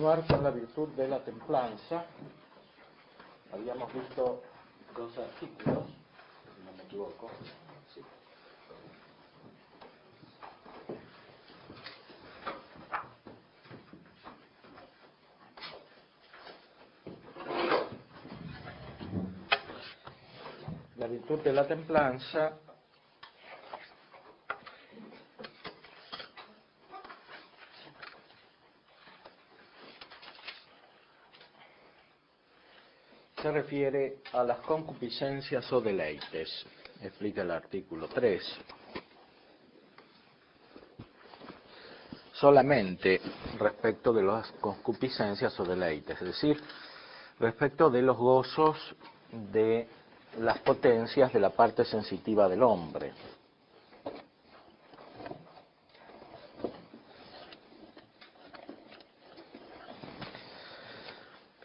continuar con la virtud de la templanza. Habíamos visto dos artículos, si no me equivoco. Sí. La virtud de la templanza se refiere a las concupiscencias o deleites, explica el artículo 3. Solamente respecto de las concupiscencias o deleites, es decir, respecto de los gozos de las potencias de la parte sensitiva del hombre.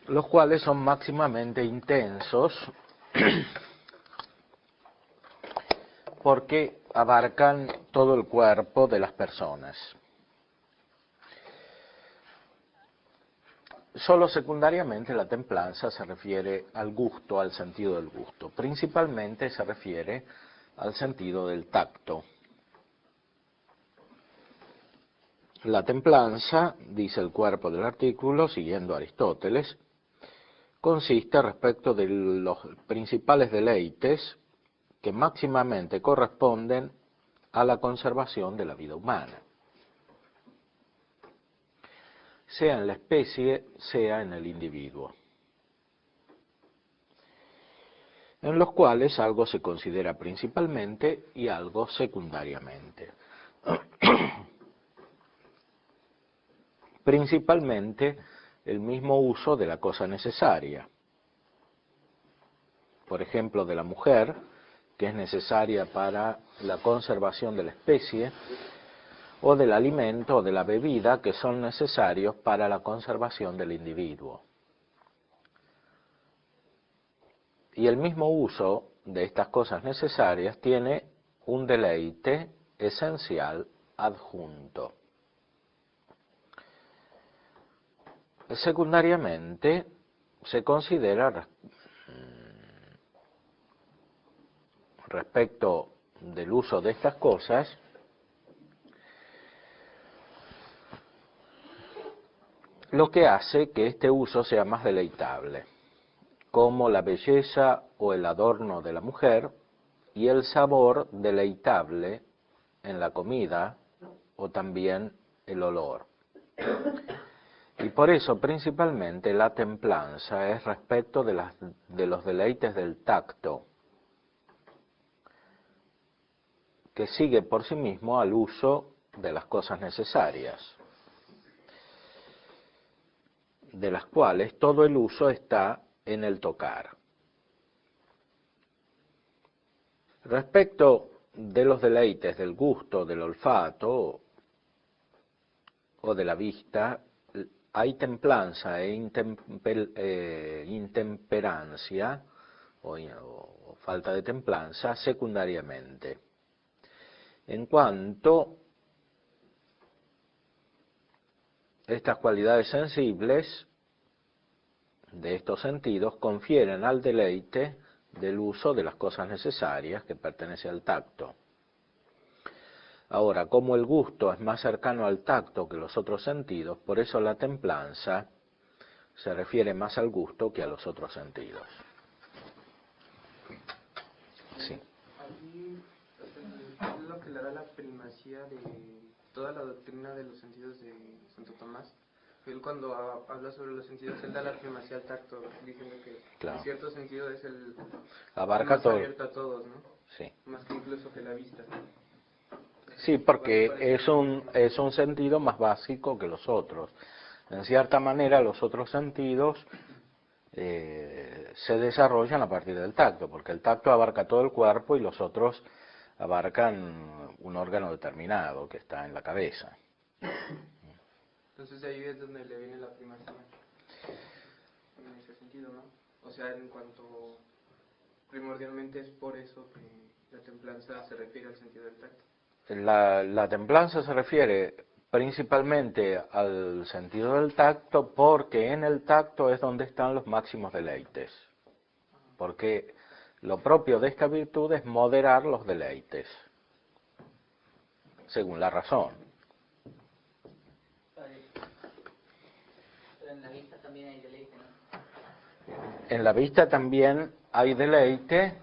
Los cuales son máximamente intensos porque abarcan todo el cuerpo de las personas. Solo secundariamente la templanza se refiere al gusto, al sentido del gusto. Principalmente se refiere al sentido del tacto. La templanza, dice el cuerpo del artículo, siguiendo a Aristóteles, consiste respecto de los principales deleites que máximamente corresponden a la conservación de la vida humana, sea en la especie, sea en el individuo, en los cuales algo se considera principalmente y algo secundariamente. Principalmente el mismo uso de la cosa necesaria, por ejemplo de la mujer, que es necesaria para la conservación de la especie, o del alimento o de la bebida, que son necesarios para la conservación del individuo. Y el mismo uso de estas cosas necesarias tiene un deleite esencial adjunto. Secundariamente se considera respecto del uso de estas cosas lo que hace que este uso sea más deleitable, como la belleza o el adorno de la mujer y el sabor deleitable en la comida o también el olor. Y por eso principalmente la templanza es respecto de los deleites del tacto, que sigue por sí mismo al uso de las cosas necesarias, de las cuales todo el uso está en el tocar. Respecto de los deleites del gusto, del olfato o de la vista, hay templanza e intemperancia o falta de templanza secundariamente. En cuanto estas cualidades sensibles de estos sentidos confieren al deleite del uso de las cosas necesarias que pertenece al tacto. Ahora, como el gusto es más cercano al tacto que los otros sentidos, por eso la templanza se refiere más al gusto que a los otros sentidos. Sí. Aquí es lo que le da la primacía de toda la doctrina de los sentidos de Santo Tomás. Él cuando habla sobre los sentidos, él da la primacía al tacto, diciendo que Claro. en cierto sentido es el Abarca más todo. abierto a todos, ¿no? Sí. Más que incluso que la vista. Sí, porque es un sentido más básico que los otros. En cierta manera, los otros sentidos se desarrollan a partir del tacto, porque el tacto abarca todo el cuerpo y los otros abarcan un órgano determinado que está en la cabeza. Entonces de ahí es donde le viene la primacía, en ese sentido, ¿no? O sea, en cuanto primordialmente es por eso que la templanza se refiere al sentido del tacto. La templanza se refiere principalmente al sentido del tacto, porque en el tacto es donde están los máximos deleites. Porque lo propio de esta virtud es moderar los deleites, según la razón. Pero en la vista también hay deleite, ¿no? En la vista también hay deleite,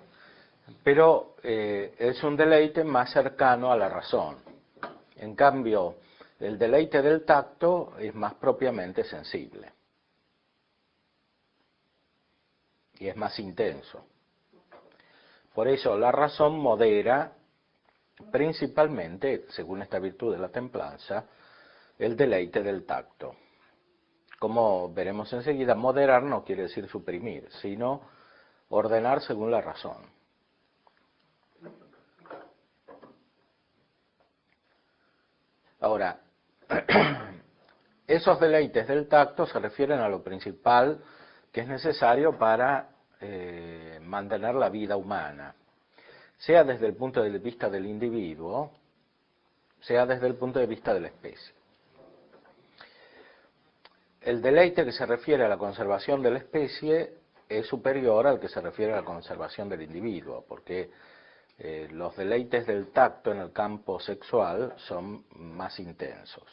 pero es un deleite más cercano a la razón. En cambio, el deleite del tacto es más propiamente sensible y es más intenso. Por eso la razón modera principalmente, según esta virtud de la templanza, el deleite del tacto. Como veremos enseguida, moderar no quiere decir suprimir, sino ordenar según la razón. Ahora, esos deleites del tacto se refieren a lo principal que es necesario para mantener la vida humana, sea desde el punto de vista del individuo, sea desde el punto de vista de la especie. El deleite que se refiere a la conservación de la especie es superior al que se refiere a la conservación del individuo, porque los deleites del tacto en el campo sexual son más intensos.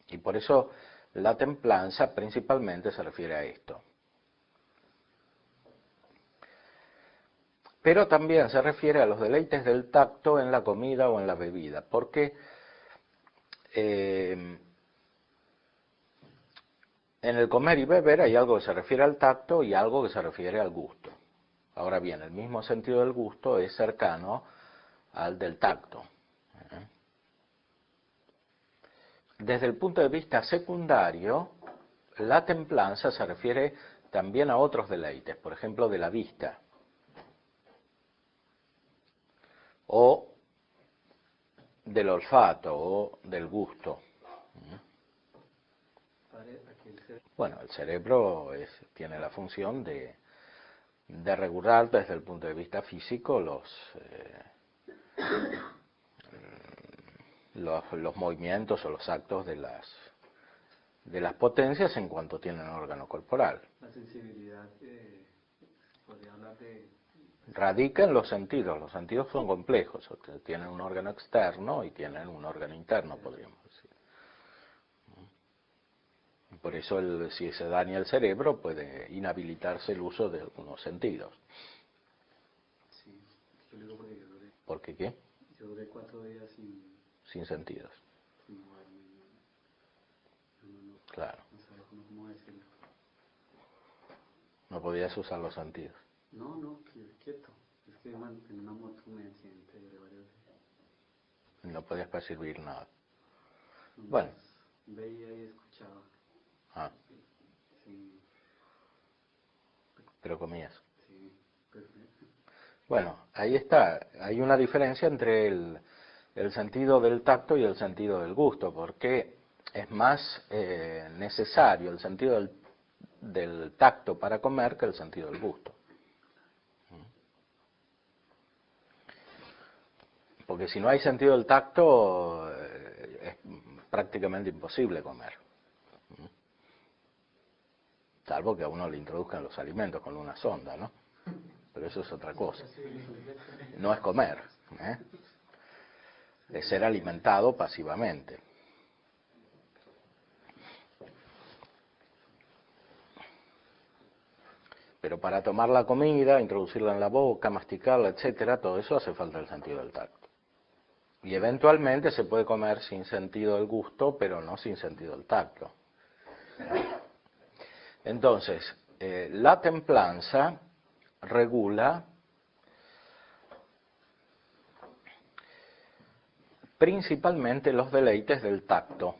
Y por eso la templanza principalmente se refiere a esto. Pero también se refiere a los deleites del tacto en la comida o en la bebida, porque en el comer y beber hay algo que se refiere al tacto y algo que se refiere al gusto. Ahora bien, el mismo sentido del gusto es cercano al del tacto. Desde el punto de vista secundario, la templanza se refiere también a otros deleites, por ejemplo, de la vista, o del olfato, o del gusto. Bueno, el cerebro tiene la función de regular desde el punto de vista físico los movimientos o los actos de las potencias en cuanto tienen órgano corporal. La sensibilidad, podría hablar de... Radica en los sentidos son complejos, tienen un órgano externo y tienen un órgano interno, podríamos decir. Por eso si se daña el cerebro puede inhabilitarse el uso de algunos sentidos. Sí, yo le digo porque yo duré... ¿Por qué qué? Yo duré 4 días sin sentidos. Sin moverme, Claro. No sabía cómo decirlo. No podías usar los sentidos. No, quieto. Es que en una moto me accidenté de varios días. No podías percibir nada. Nomás Bueno. Veía y escuchaba. Ah. Sí. Pero comías. Sí, perfecto. Bueno, ahí está. Hay una diferencia entre el sentido del tacto y el sentido del gusto, porque es más necesario el sentido del tacto para comer que el sentido del gusto. Porque si no hay sentido del tacto, es prácticamente imposible comer. Salvo que a uno le introduzcan los alimentos con una sonda, ¿no? Pero eso es otra cosa. No es comer, es ser alimentado pasivamente. Pero para tomar la comida, introducirla en la boca, masticarla, etcétera, todo eso hace falta el sentido del tacto. Y eventualmente se puede comer sin sentido del gusto, pero no sin sentido del tacto. Entonces, la templanza regula principalmente los deleites del tacto,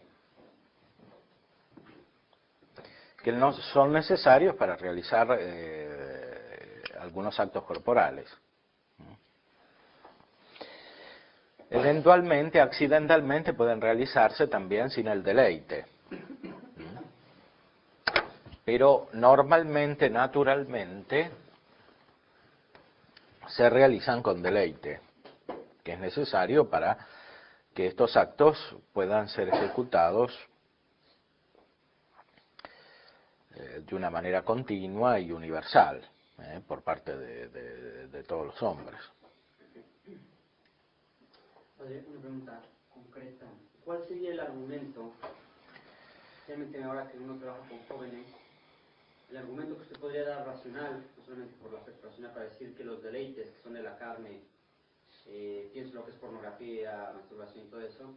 que no son necesarios para realizar algunos actos corporales. Eventualmente, accidentalmente, pueden realizarse también sin el deleite. Pero normalmente, naturalmente, se realizan con deleite, que es necesario para que estos actos puedan ser ejecutados de una manera continua y universal por parte de todos los hombres. Padre, una pregunta concreta. ¿Cuál sería el argumento, realmente ahora que uno trabaja con jóvenes, el argumento que usted podría dar racional, no solamente por la aspecto racional, para decir que los deleites que son de la carne, pienso lo que es pornografía, masturbación y todo eso,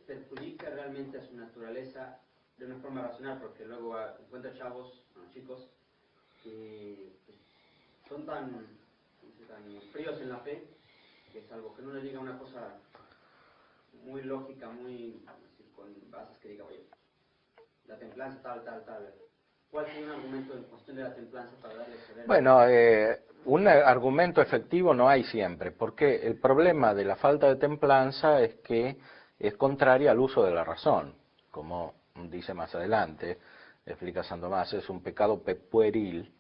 perjudica realmente a su naturaleza de una forma racional? Porque luego encuentra chavos, chicos, que pues, son tan fríos en la fe, que salvo que no le diga una cosa muy lógica, muy con bases que diga, oye, la templanza tal. ¿Cuál sería un argumento en cuestión de la templanza para darle severo? Bueno, un argumento efectivo no hay siempre, porque el problema de la falta de templanza es que es contraria al uso de la razón, como dice más adelante, explica San Tomás, es un pecado pueril,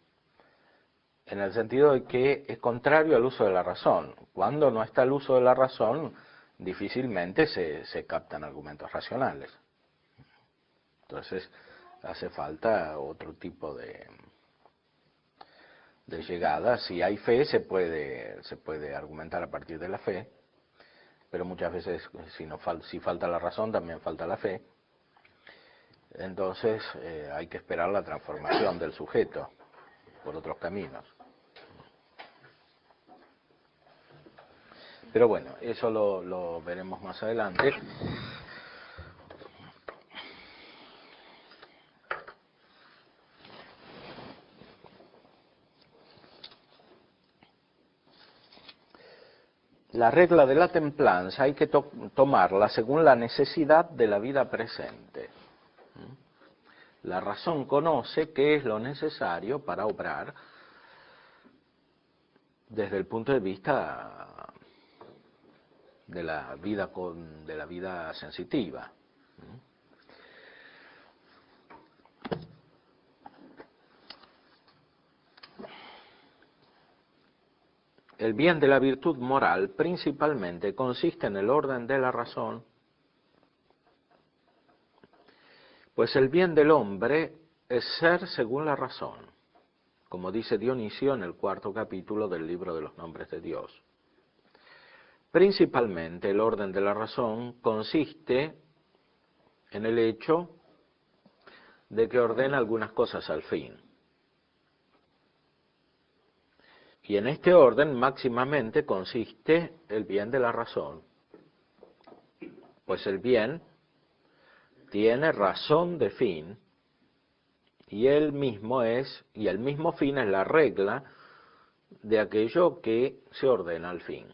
en el sentido de que es contrario al uso de la razón. Cuando no está el uso de la razón, difícilmente se captan argumentos racionales. Entonces, hace falta otro tipo de llegada. Si hay fe, se puede argumentar a partir de la fe, pero muchas veces si falta la razón, también falta la fe. Entonces, hay que esperar la transformación del sujeto por otros caminos. Pero bueno, eso lo veremos más adelante. La regla de la templanza hay que tomarla según la necesidad de la vida presente. La razón conoce qué es lo necesario para obrar desde el punto de vista de la vida sensitiva. El bien de la virtud moral principalmente consiste en el orden de la razón, pues el bien del hombre es ser según la razón, como dice Dionisio en el 4º capítulo del libro de los nombres de Dios. Principalmente el orden de la razón consiste en el hecho de que ordena algunas cosas al fin. Y en este orden máximamente consiste el bien de la razón, pues el bien tiene razón de fin y el mismo fin es la regla de aquello que se ordena al fin.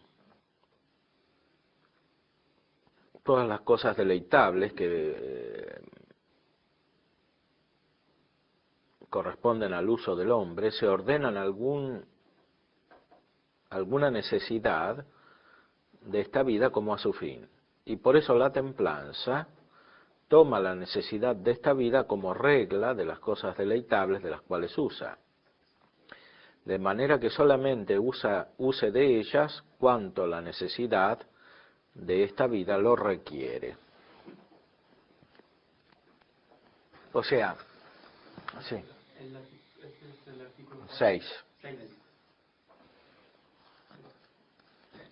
Todas las cosas deleitables que corresponden al uso del hombre se ordenan alguna necesidad de esta vida como a su fin. Y por eso la templanza toma la necesidad de esta vida como regla de las cosas deleitables de las cuales usa. De manera que solamente use de ellas cuanto la necesidad de esta vida lo requiere. O sea, sí. Este es el artículo 6.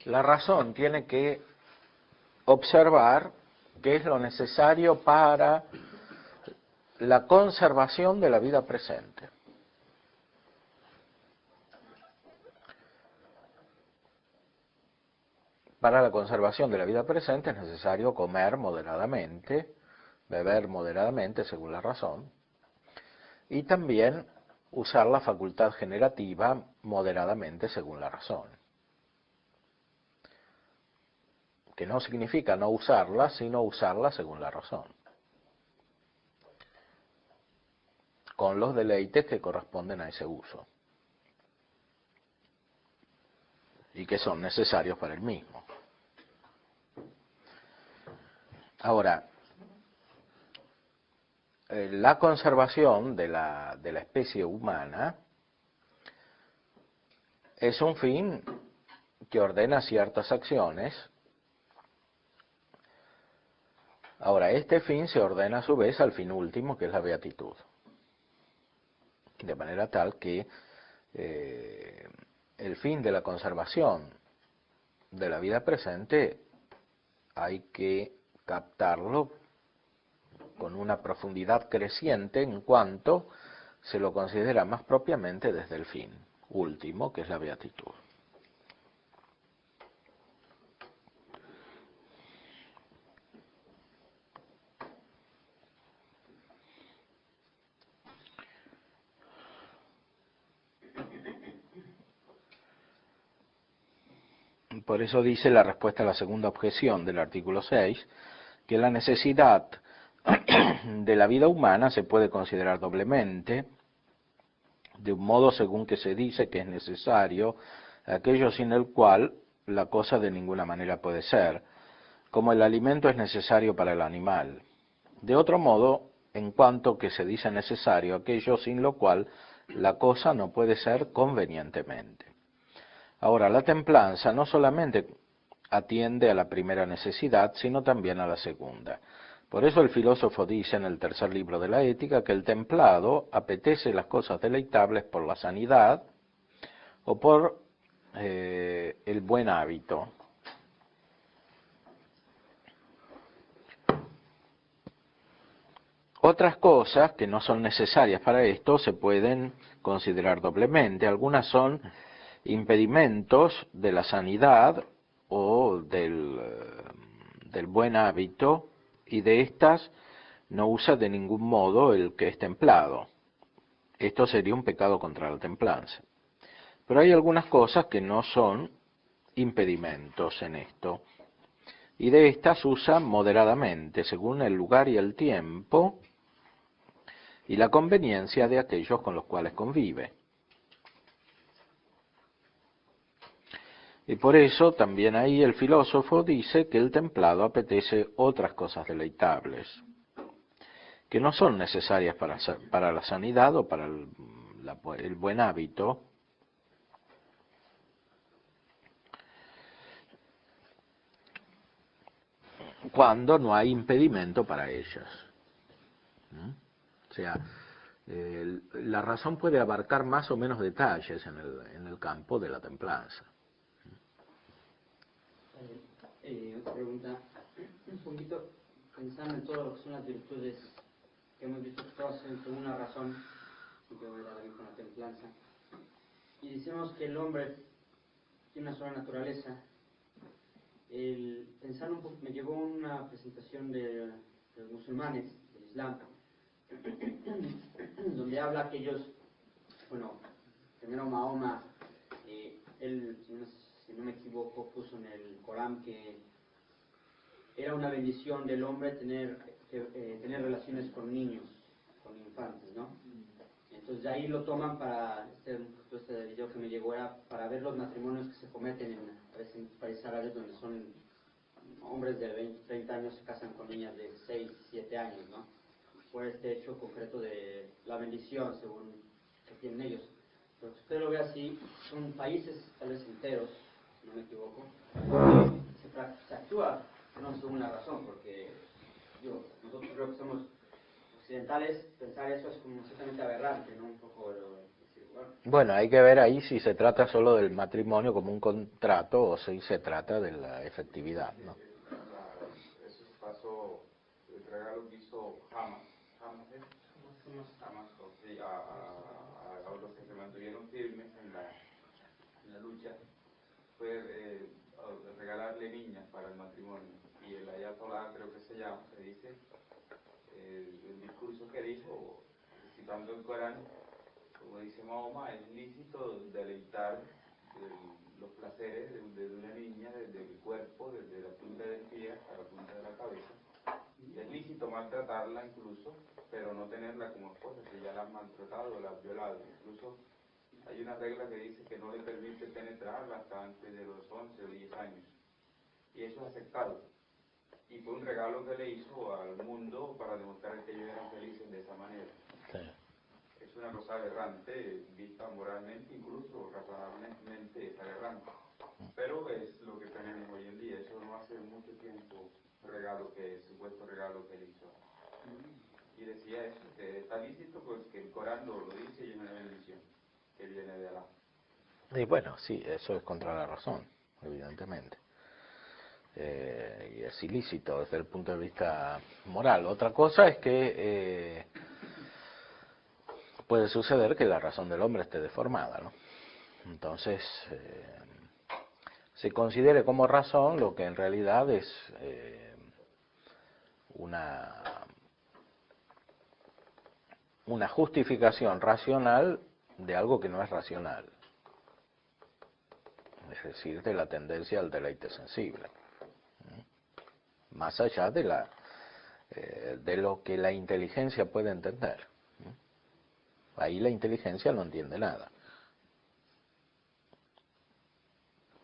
La razón tiene que observar qué es lo necesario para la conservación de la vida presente. Para la conservación de la vida presente es necesario comer moderadamente, beber moderadamente según la razón, y también usar la facultad generativa moderadamente según la razón. Que no significa no usarla, sino usarla según la razón, con los deleites que corresponden a ese uso y que son necesarios para el mismo. Ahora, la conservación de la especie humana es un fin que ordena ciertas acciones Ahora, este fin se ordena a su vez al fin último, que es la beatitud. De manera tal que el fin de la conservación de la vida presente hay que captarlo con una profundidad creciente en cuanto se lo considera más propiamente desde el fin último, que es la beatitud. Por eso dice la respuesta a la segunda objeción del artículo 6, que la necesidad de la vida humana se puede considerar doblemente, de un modo según que se dice que es necesario aquello sin el cual la cosa de ninguna manera puede ser, como el alimento es necesario para el animal. De otro modo, en cuanto que se dice necesario aquello sin lo cual la cosa no puede ser convenientemente. Ahora, la templanza no solamente atiende a la primera necesidad, sino también a la segunda. Por eso el filósofo dice en el tercer libro de la Ética que el templado apetece las cosas deleitables por la sanidad o por el buen hábito. Otras cosas que no son necesarias para esto se pueden considerar doblemente. Algunas son impedimentos de la sanidad o del buen hábito, y de estas no usa de ningún modo el que es templado. Esto sería un pecado contra la templanza. Pero hay algunas cosas que no son impedimentos en esto, y de estas usa moderadamente, según el lugar y el tiempo, y la conveniencia de aquellos con los cuales convive. Y por eso también ahí el filósofo dice que el templado apetece otras cosas deleitables, que no son necesarias para la sanidad o para el buen hábito, cuando no hay impedimento para ellas. O sea, la razón puede abarcar más o menos detalles en el campo de la templanza. Otra pregunta, un poquito pensando en todo lo que son las virtudes que hemos visto que todas tienen una razón, y que voy a dar también con la templanza, y decimos que el hombre tiene una sola naturaleza. Pensando un poco, me llegó una presentación de los musulmanes, del Islam, donde habla que ellos, bueno, primero Mahoma, él, si no me equivoco, puso en el Corán que era una bendición del hombre tener relaciones con niños, con infantes, ¿no? Entonces de ahí lo toman para, este video que me llegó era para ver los matrimonios que se cometen en países árabes donde son hombres de 20, 30 años se casan con niñas de 6, 7 años, ¿no? Por este hecho concreto de la bendición, según que tienen ellos. Pero si usted lo ve así, son países tal vez enteros, si no me equivoco, se actúa no según la razón, porque nosotros creo que somos occidentales, pensar eso es como ciertamente aberrante, ¿no? Un poco Bueno, hay que ver ahí si se trata solo del matrimonio como un contrato o si se trata de la efectividad, ¿no? Eso pasó, el regalo que hizo Hamas, sí, a los que se mantuvieron firmes en la lucha, fue regalarle niñas para el matrimonio. Y el Ayatollah, creo que se llama, se dice, el discurso que dijo, citando el Corán, como dice Mahoma, es lícito deleitar los placeres de una niña desde el cuerpo, desde la punta del pie hasta la punta de la cabeza. Es lícito maltratarla incluso, pero no tenerla como esposa, si ya la han maltratado o la han violado. Incluso hay una regla que dice que no le permite penetrarla hasta antes de los 11 o 10 años. Y eso es aceptado. Y fue un regalo que le hizo al mundo para demostrar que ellos eran felices de esa manera. Sí. Es una cosa aberrante, vista moralmente, incluso razonablemente es aberrante. Pero es lo que tenemos hoy en día. Eso no hace mucho tiempo regalo regalo que, supuesto regalo que él hizo. Y decía eso, que está lícito, pues que el Corán lo dice y es una bendición que viene de Alá. Y bueno, sí, eso es contra la razón, evidentemente. Y es ilícito desde el punto de vista moral. Otra cosa es que puede suceder que la razón del hombre esté deformada, ¿no? Entonces, se considere como razón lo que en realidad es una justificación racional de algo que no es racional. Es decir, de la tendencia al deleite sensible. Más allá de lo que la inteligencia puede entender. Ahí la inteligencia no entiende nada.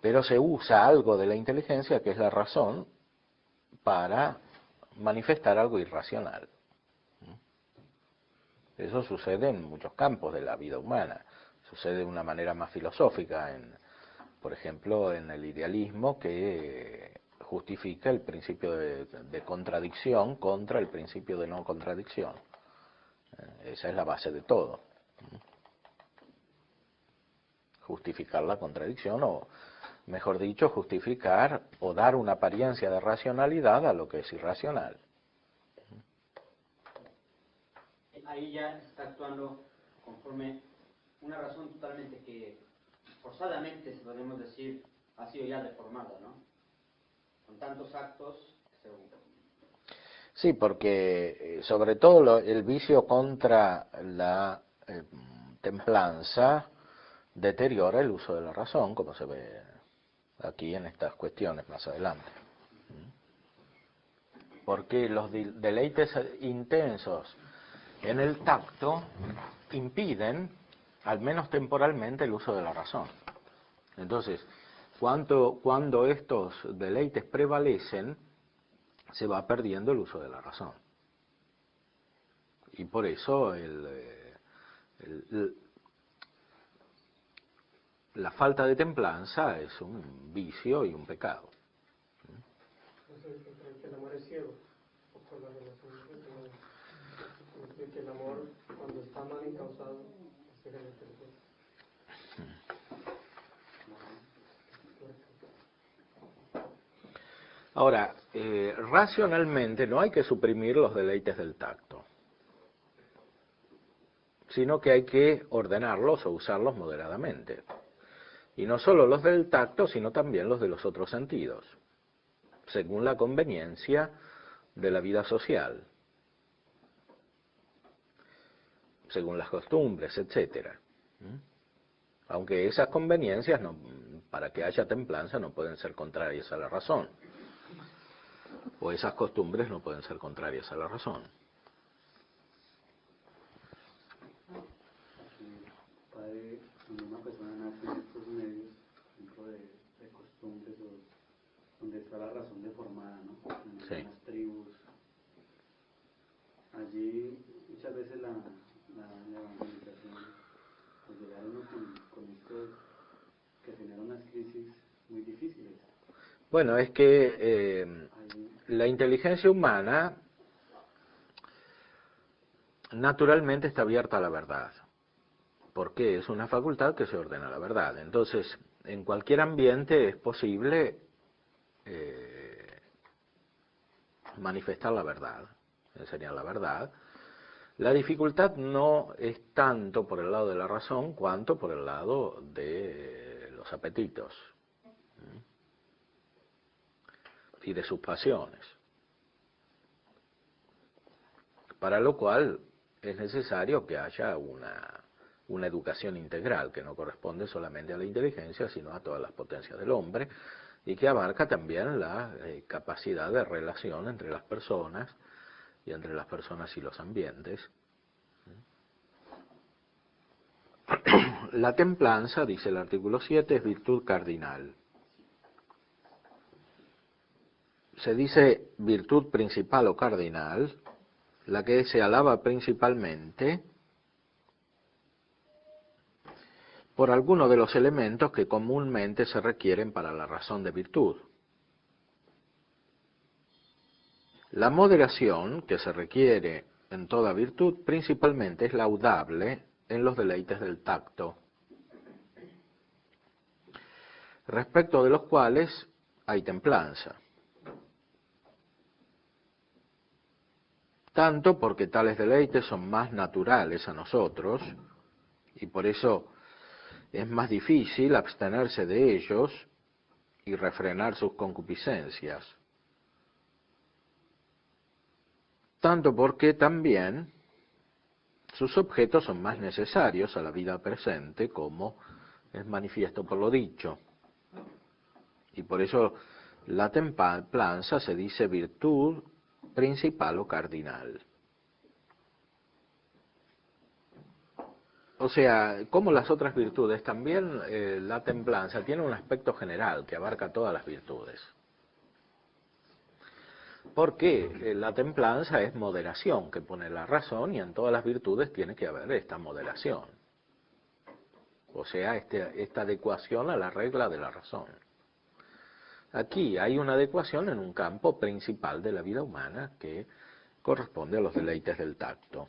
Pero se usa algo de la inteligencia, que es la razón, para manifestar algo irracional. Eso sucede en muchos campos de la vida humana. Sucede de una manera más filosófica, por ejemplo, en el idealismo, que justifica el principio de contradicción contra el principio de no contradicción. Esa es la base de todo. Justificar la contradicción, o mejor dicho, justificar o dar una apariencia de racionalidad a lo que es irracional. Ahí ya está actuando conforme una razón totalmente que forzadamente, si podemos decir, ha sido ya deformada, ¿no? Con tantos actos. Sí, porque sobre todo el vicio contra la templanza deteriora el uso de la razón, como se ve aquí en estas cuestiones más adelante. Porque los deleites intensos en el tacto impiden, al menos temporalmente, el uso de la razón. Entonces, cuando estos deleites prevalecen, se va perdiendo el uso de la razón. Y por eso la falta de templanza es un vicio y un pecado. Que el amor es ciego, o por la relación que el amor, cuando está mal encausado, ciega la inteligencia. Ahora, racionalmente no hay que suprimir los deleites del tacto, sino que hay que ordenarlos o usarlos moderadamente. Y no solo los del tacto, sino también los de los otros sentidos, según la conveniencia de la vida social, según las costumbres, etcétera. Aunque esas conveniencias, para que haya templanza, no pueden ser contrarias a la razón. O esas costumbres no pueden ser contrarias a la razón. Padre, cuando una persona nace en estos medios, dentro de costumbres, donde está la razón deformada, ¿no? En las tribus, allí muchas veces la evangelización, pues llegar uno con estos que genera unas crisis muy difíciles. Bueno, es que la inteligencia humana naturalmente está abierta a la verdad, porque es una facultad que se ordena a la verdad. Entonces, en cualquier ambiente es posible manifestar la verdad, enseñar la verdad. La dificultad no es tanto por el lado de la razón, cuanto por el lado de los apetitos y de sus pasiones, para lo cual es necesario que haya una educación integral que no corresponde solamente a la inteligencia, sino a todas las potencias del hombre, y que abarca también la capacidad de relación entre las personas y entre las personas y los ambientes. La templanza, dice el artículo 7, es virtud cardinal. Se dice virtud principal o cardinal, la que se alaba principalmente por alguno de los elementos que comúnmente se requieren para la razón de virtud. La moderación que se requiere en toda virtud principalmente es laudable en los deleites del tacto, respecto de los cuales hay templanza. Tanto porque tales deleites son más naturales a nosotros, y por eso es más difícil abstenerse de ellos y refrenar sus concupiscencias. Tanto porque también sus objetos son más necesarios a la vida presente, como es manifiesto por lo dicho. Y por eso la templanza se dice virtud principal o cardinal. O sea, como las otras virtudes, también la templanza tiene un aspecto general que abarca todas las virtudes. Porque la templanza es moderación que pone la razón, y en todas las virtudes tiene que haber esta moderación. O sea, esta adecuación a la regla de la razón. Aquí hay una adecuación en un campo principal de la vida humana que corresponde a los deleites del tacto.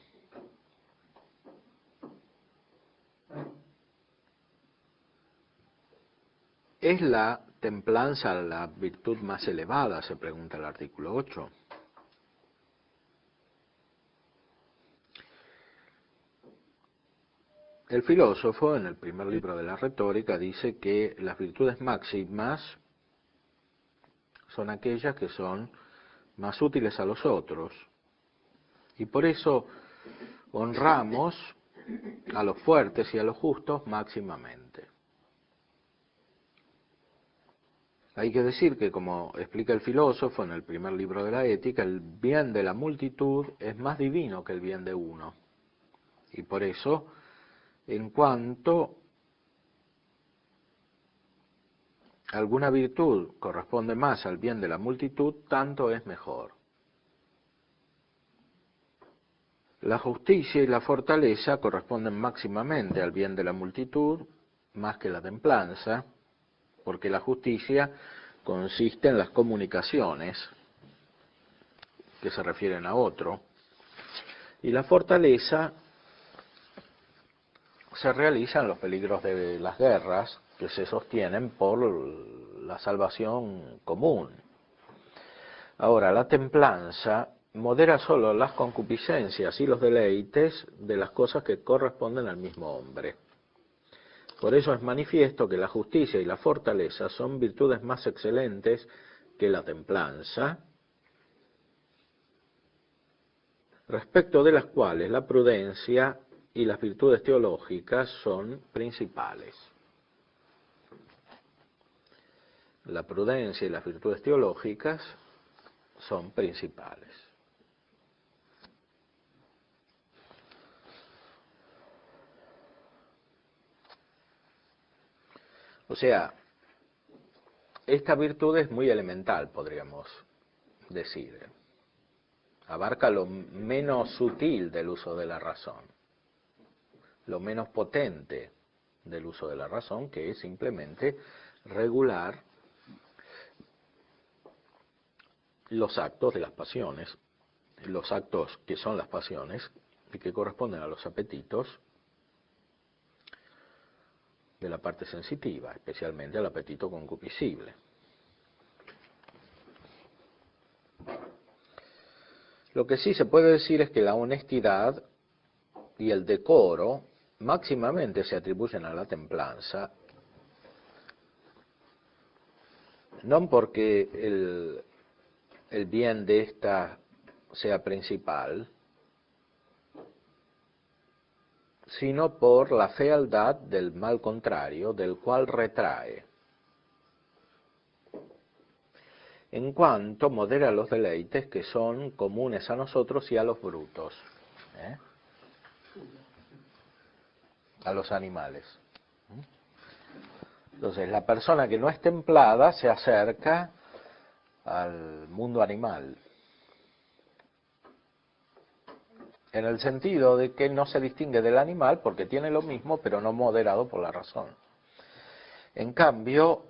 ¿Es la templanza la virtud más elevada?, se pregunta el artículo 8. El filósofo, en el primer libro de la retórica, dice que las virtudes máximas son aquellas que son más útiles a los otros, y por eso honramos a los fuertes y a los justos máximamente. Hay que decir que, como explica el filósofo en el primer libro de la Ética, el bien de la multitud es más divino que el bien de uno. Y por eso, en cuanto alguna virtud corresponde más al bien de la multitud, tanto es mejor. La justicia y la fortaleza corresponden máximamente al bien de la multitud, más que la templanza, porque la justicia consiste en las comunicaciones que se refieren a otro, y la fortaleza se realiza en los peligros de las guerras que se sostienen por la salvación común. Ahora, la templanza modera solo las concupiscencias y los deleites de las cosas que corresponden al mismo hombre. Por eso es manifiesto que la justicia y la fortaleza son virtudes más excelentes que la templanza, respecto de las cuales la prudencia y las virtudes teológicas son principales. La prudencia y las virtudes teológicas son principales. O sea, esta virtud es muy elemental, podríamos decir. Abarca lo menos sutil del uso de la razón, lo menos potente del uso de la razón, que es simplemente regular los actos de las pasiones, los actos que son las pasiones y que corresponden a los apetitos de la parte sensitiva, especialmente al apetito concupiscible. Lo que sí se puede decir es que la honestidad y el decoro máximamente se atribuyen a la templanza, no porque el bien de ésta sea principal, sino por la fealdad del mal contrario, del cual retrae, en cuanto modera los deleites que son comunes a nosotros y a los brutos, a los animales. Entonces, la persona que no es templada se acerca al mundo animal, en el sentido de que no se distingue del animal porque tiene lo mismo, pero no moderado por la razón. En cambio,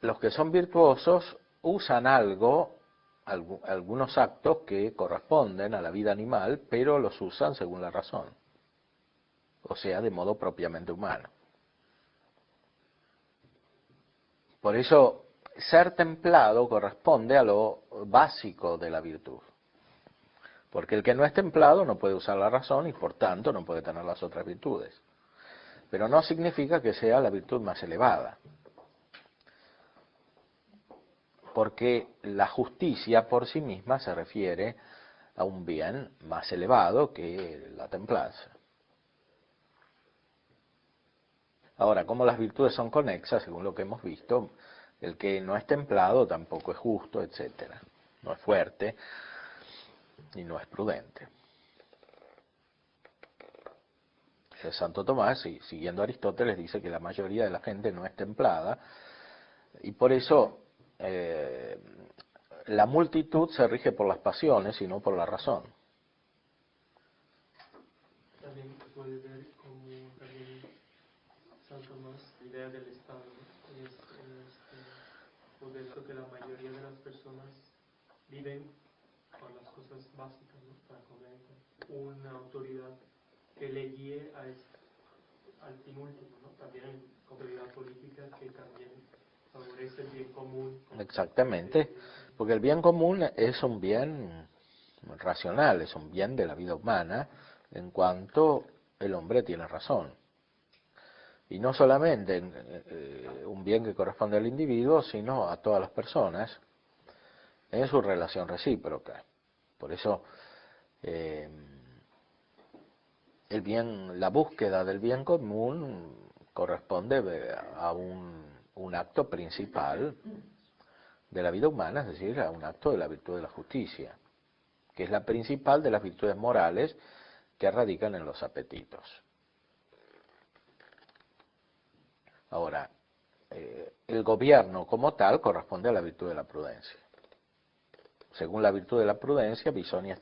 los que son virtuosos usan algo algunos actos que corresponden a la vida animal, pero los usan según la razón, o sea, de modo propiamente humano. Por eso, ser templado corresponde a lo básico de la virtud. Porque el que no es templado no puede usar la razón y por tanto no puede tener las otras virtudes. Pero no significa que sea la virtud más elevada. Porque la justicia por sí misma se refiere a un bien más elevado que la templanza. Ahora, como las virtudes son conexas, según lo que hemos visto, el que no es templado tampoco es justo, etcétera. No es fuerte y no es prudente. Santo Tomás, siguiendo a Aristóteles, dice que la mayoría de la gente no es templada y por eso la multitud se rige por las pasiones y no por la razón. También puede ver como también Santo Tomás, la idea del Estado, ¿no? Poder que la mayoría de las personas viven con las cosas básicas, ¿no? Para comer, una autoridad que le guíe al fin último, ¿no? También autoridad política que también favorece el bien común. Exactamente, porque el bien común es un bien racional, es un bien de la vida humana, en cuanto el hombre tiene razón. Y no solamente un bien que corresponde al individuo, sino a todas las personas en su relación recíproca. Por eso la búsqueda del bien común corresponde a un acto principal de la vida humana, es decir, a un acto de la virtud de la justicia, que es la principal de las virtudes morales que radican en los apetitos. Ahora, el gobierno como tal corresponde a la virtud de la prudencia. Según la virtud de la prudencia, Bisogna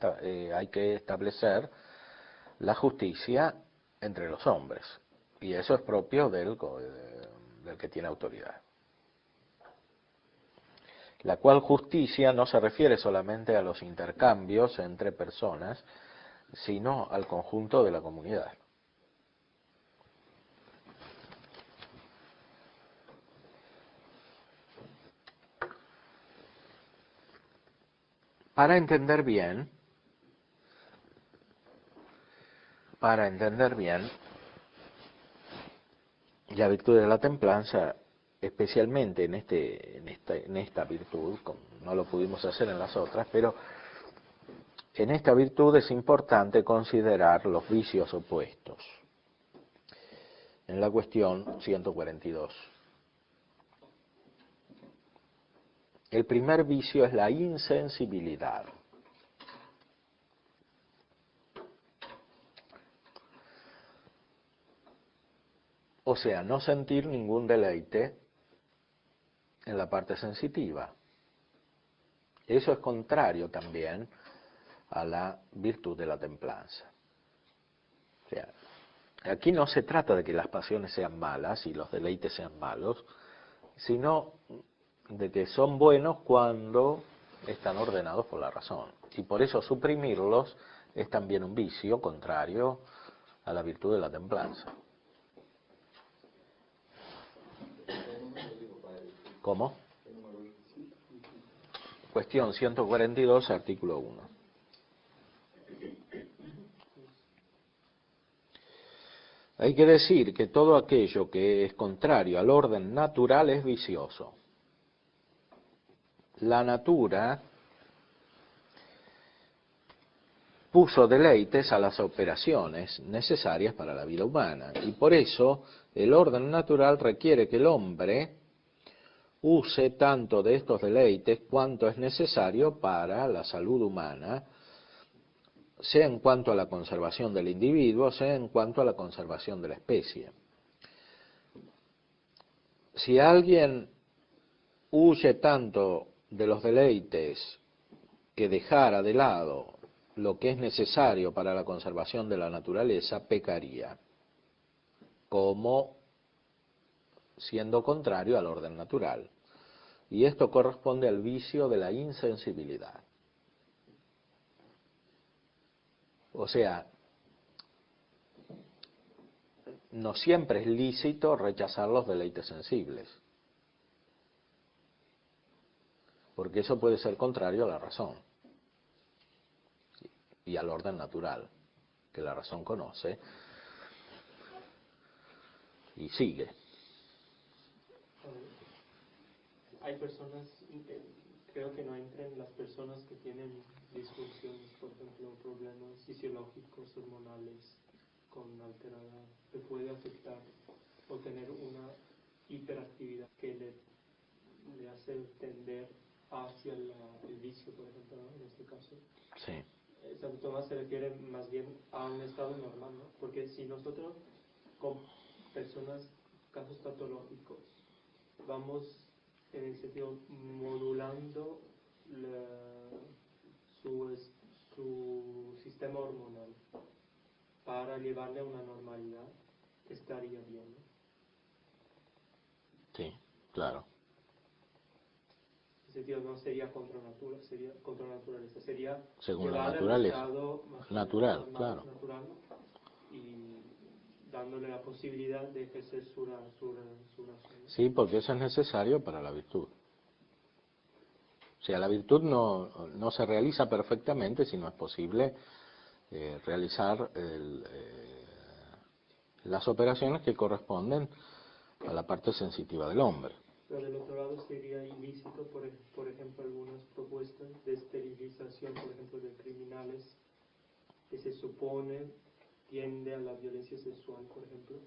hay que establecer la justicia entre los hombres, y eso es propio del que tiene autoridad. La cual justicia no se refiere solamente a los intercambios entre personas, sino al conjunto de la comunidad. Para entender bien la virtud de la templanza, especialmente en esta virtud, no lo pudimos hacer en las otras, pero en esta virtud es importante considerar los vicios opuestos. En la cuestión 142. El primer vicio es la insensibilidad. O sea, no sentir ningún deleite en la parte sensitiva. Eso es contrario también a la virtud de la templanza. O sea, aquí no se trata de que las pasiones sean malas y los deleites sean malos, sino de que son buenos cuando están ordenados por la razón. Y por eso suprimirlos es también un vicio contrario a la virtud de la templanza. ¿Cómo? Cuestión 142, artículo 1. Hay que decir que todo aquello que es contrario al orden natural es vicioso. La natura puso deleites a las operaciones necesarias para la vida humana y por eso el orden natural requiere que el hombre use tanto de estos deleites cuanto es necesario para la salud humana, sea en cuanto a la conservación del individuo, sea en cuanto a la conservación de la especie. Si alguien huye tanto de los deleites que dejara de lado lo que es necesario para la conservación de la naturaleza, pecaría, como siendo contrario al orden natural. y esto corresponde al vicio de la insensibilidad. O sea, no siempre es lícito rechazar los deleites sensibles, porque eso puede ser contrario a la razón y al orden natural que la razón conoce y sigue. Hay personas, creo que no entran las personas que tienen disfunciones, por ejemplo, problemas fisiológicos, hormonales, con alterada, que puede afectar o tener una hiperactividad que le hace tender hacia el vicio, por ejemplo, ¿no? En este caso. Sí. Santo Tomás se refiere más bien a un estado normal, ¿no? Porque si nosotros, con personas, casos patológicos, vamos en el sentido modulando su sistema hormonal para llevarle a una normalidad, estaría bien, ¿no? Sí, claro. En ese sentido no sería contra naturaleza, sería Según la llevarle al naturaleza. estado más Natural, más claro. natural, ¿no? Y dándole la posibilidad de ejercer su razón, ¿no? Sí, porque eso es necesario para la virtud. O sea, la virtud no se realiza perfectamente si no es posible realizar las operaciones que corresponden a la parte sensitiva del hombre. Pero del otro lado sería ilícito, por ejemplo, algunas propuestas de esterilización, por ejemplo, de criminales que se supone tiende a la violencia sexual, por ejemplo.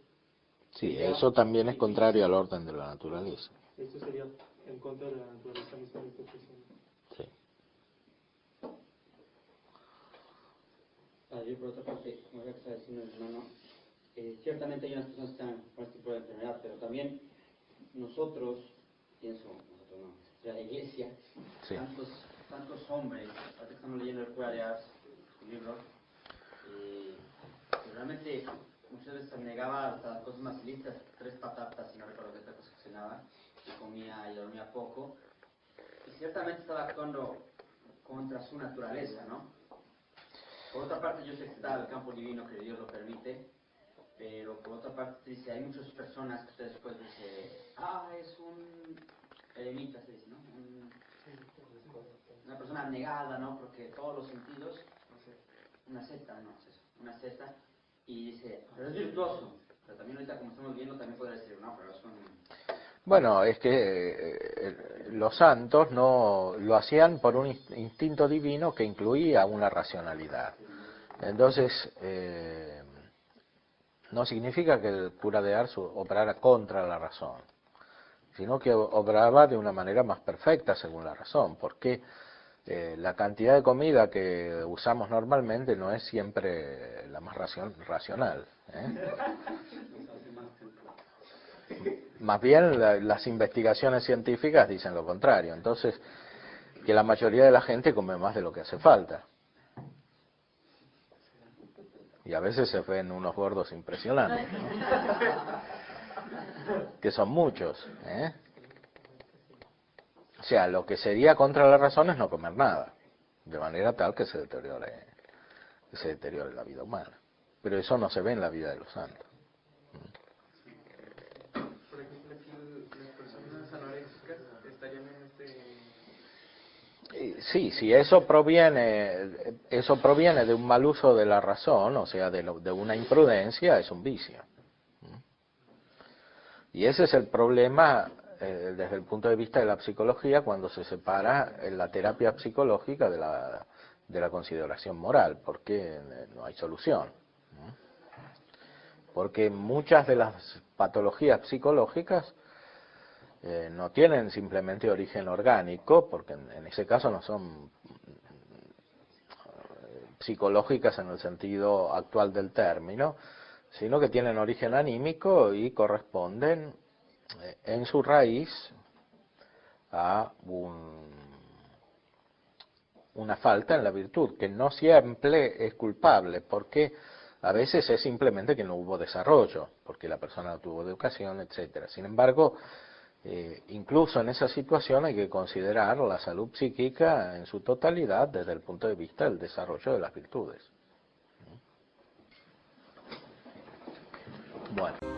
Sí, Sería eso también es ilícito. contrario al orden de la naturaleza. Esto sería en contra de la naturaleza misma de esta persona. Sí. Yo por otra parte, como ya que está diciendo el hermano, ciertamente hay unas personas que están con este tipo de enfermedad, pero también nosotros no, la iglesia, Sí. tantos hombres, ahora que estamos leyendo el cura de Ars, su libro, que realmente muchas veces se negaba hasta las cosas más listas, 3 patatas, y no recuerdo qué otra cosa que cenaba, y comía y dormía poco, y ciertamente estaba actuando contra su naturaleza, ¿no? Por otra parte, yo sé que está el campo divino, que Dios lo permite, pero por otra parte dice, hay muchas personas que ustedes después dicen, es un eremita, se dice, ¿no? Una persona abnegada, ¿no? Porque todos los sentidos, una secta, no es eso, una secta, y dice, pero es virtuoso, pero también ahorita como estamos viendo también podría decir, no, pero es un... Bueno, es que los santos no lo hacían por un instinto divino que incluía una racionalidad. Entonces, no significa que el cura de Ars obrara contra la razón, sino que obraba de una manera más perfecta según la razón, porque la cantidad de comida que usamos normalmente no es siempre la más racional. Más bien las investigaciones científicas dicen lo contrario, entonces que la mayoría de la gente come más de lo que hace falta. Y a veces se ven unos gordos impresionantes, ¿no? Que son muchos, ¿eh? O sea, lo que sería contra la razón es no comer nada, de manera tal que se deteriore la vida humana. Pero eso no se ve en la vida de los santos. Por ejemplo, aquí las personas anoréxicas estarían en Sí, si eso proviene de un mal uso de la razón, o sea, de una imprudencia, es un vicio. Y ese es el problema desde el punto de vista de la psicología cuando se separa la terapia psicológica de la consideración moral, porque no hay solución. Porque muchas de las patologías psicológicas no tienen simplemente origen orgánico, porque en ese caso no son psicológicas en el sentido actual del término, sino que tienen origen anímico y corresponden en su raíz a una falta en la virtud, que no siempre es culpable, porque a veces es simplemente que no hubo desarrollo, porque la persona no tuvo educación, etcétera. Sin embargo, Incluso en esa situación hay que considerar la salud psíquica en su totalidad desde el punto de vista del desarrollo de las virtudes. Bueno.